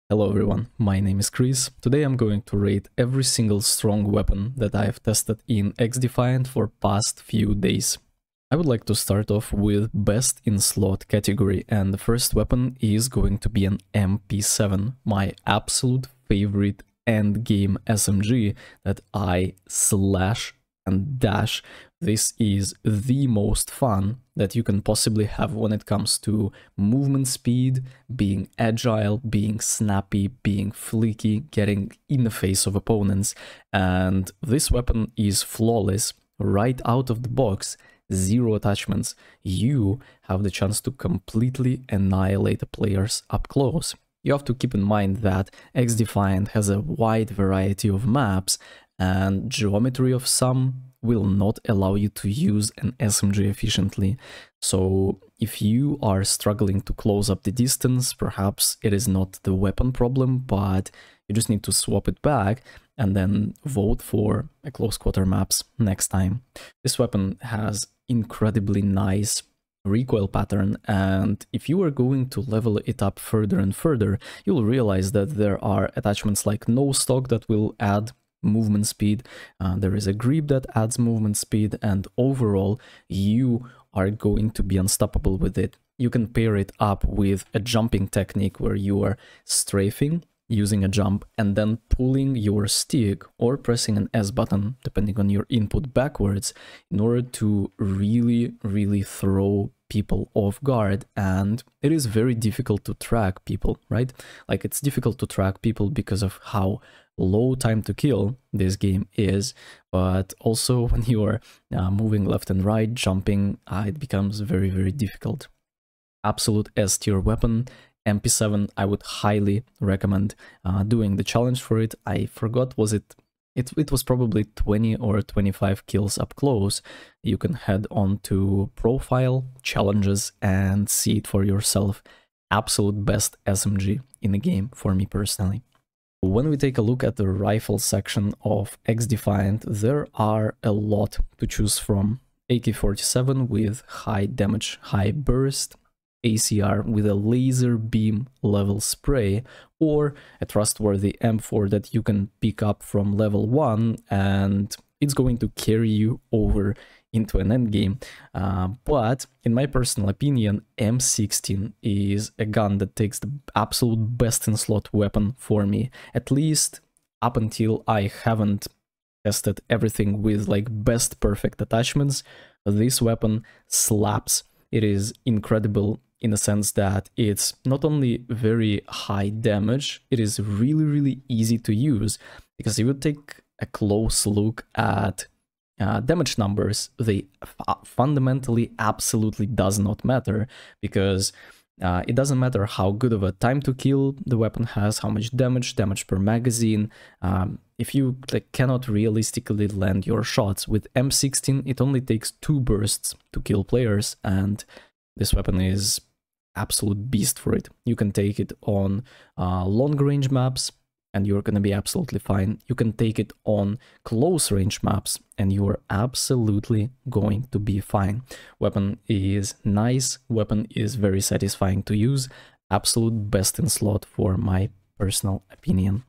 Hello everyone, my name is Chris. Today I'm going to rate every single strong weapon that I have tested in XDefiant for past few days. I would like to start off with best in slot category, and the first weapon is going to be an MP7, my absolute favorite endgame SMG that I slash and dash. This is the most fun that you can possibly have when it comes to movement speed, being agile, being snappy, being fleeky, getting in the face of opponents. And this weapon is flawless right out of the box. Zero attachments. You have the chance to completely annihilate the players up close. You have to keep in mind that XDefiant has a wide variety of maps, and geometry of some will not allow you to use an SMG efficiently. So if you are struggling to close up the distance, perhaps it is not the weapon problem, but you just need to swap it back and then vote for a close quarter maps next time. This weapon has incredibly nice recoil pattern, and if you are going to level it up further and further, you'll realize that there are attachments like no stock that will add movement speed, there is a grip that adds movement speed, and overall you are going to be unstoppable with it. You can pair it up with a jumping technique where you are strafing using a jump and then pulling your stick or pressing an S button depending on your input backwards in order to really throw people off guard. And it is very difficult to track people, right? Like, it's difficult to track people because of how low time to kill this game is, but also when you are moving left and right, jumping, it becomes very difficult. Absolute S tier weapon. MP7, I would highly recommend doing the challenge for it. I forgot, was it was probably 20 or 25 kills up close. You can head on to profile, challenges, and see it for yourself. Absolute best SMG in the game for me personally. When we take a look at the rifle section of XDefiant, there are a lot to choose from. AK-47 with high damage, high burst, ACR with a laser beam level spray, or a trustworthy M4 that you can pick up from level 1 and it's going to carry you over into an endgame. But in my personal opinion, M16 is a gun that takes the absolute best in slot weapon for me, at least up until I haven't tested everything with like best perfect attachments. This weapon slaps. It is incredible in the sense that it's not only very high damage, it is really easy to use, because if you take a close look at damage numbers, they fundamentally absolutely does not matter, because it doesn't matter how good of a time to kill the weapon has, how much damage per magazine. If you cannot realistically land your shots with M16, it only takes 2 bursts to kill players, and this weapon is absolute beast for it. You can take it on long range maps and you're gonna be absolutely fine. You can take it on close range maps and you're absolutely going to be fine. Weapon is nice, weapon is very satisfying to use. Absolute best in slot for my personal opinion.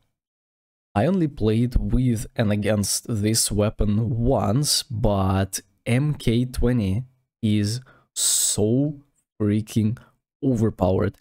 I only played with and against this weapon once, but MK20 is so freaking overpowered.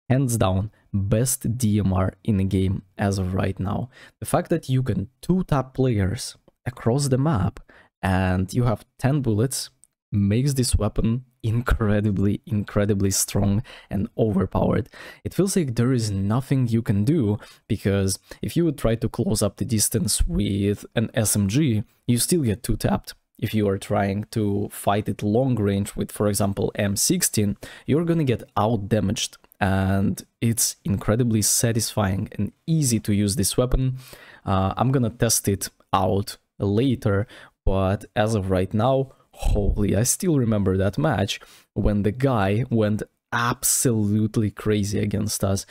Hands down, best DMR in the game as of right now. The fact that you can 2-tap players across the map and you have 10 bullets makes this weapon incredibly strong and overpowered. It feels like there is nothing you can do, because if you would try to close up the distance with an SMG, you still get 2-tapped. If you are trying to fight it long range with, for example, M16, you're gonna get out damaged, and it's incredibly satisfying and easy to use this weapon. I'm gonna test it out later, but as of right now, holy, I still remember that match when the guy went absolutely crazy against us.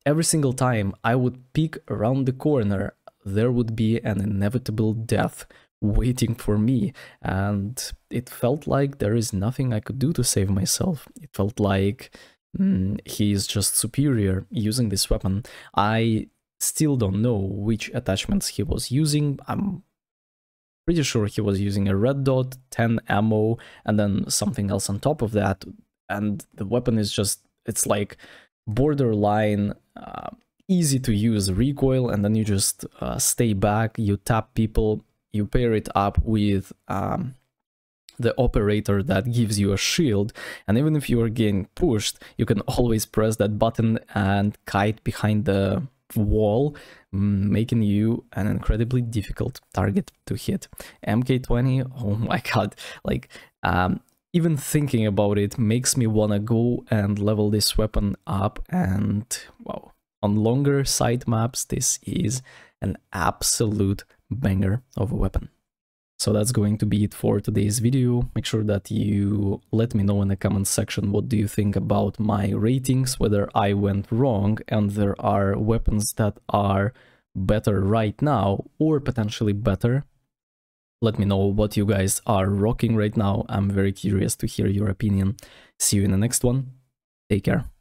Every single time I would peek around the corner, there would be an inevitable death waiting for me, and it felt like there is nothing I could do to save myself. It felt like he is just superior using this weapon. I still don't know which attachments he was using. I'm pretty sure he was using a red dot, 10 ammo, and then something else on top of that. And the weapon is just, it's like borderline easy to use recoil, and then you just stay back, you tap people, you pair it up with the operator that gives you a shield, and even if you are getting pushed, you can always press that button and kite behind the wall, making you an incredibly difficult target to hit. MK20, oh my god, like even thinking about it makes me wanna go and level this weapon up, and wow, on longer side maps this is an absolute banger of a weapon. So that's going to be it for today's video. Make sure that you let me know in the comment section what do you think about my ratings, whether I went wrong and there are weapons that are better right now or potentially better. Let me know what you guys are rocking right now. I'm very curious to hear your opinion. See you in the next one. Take care.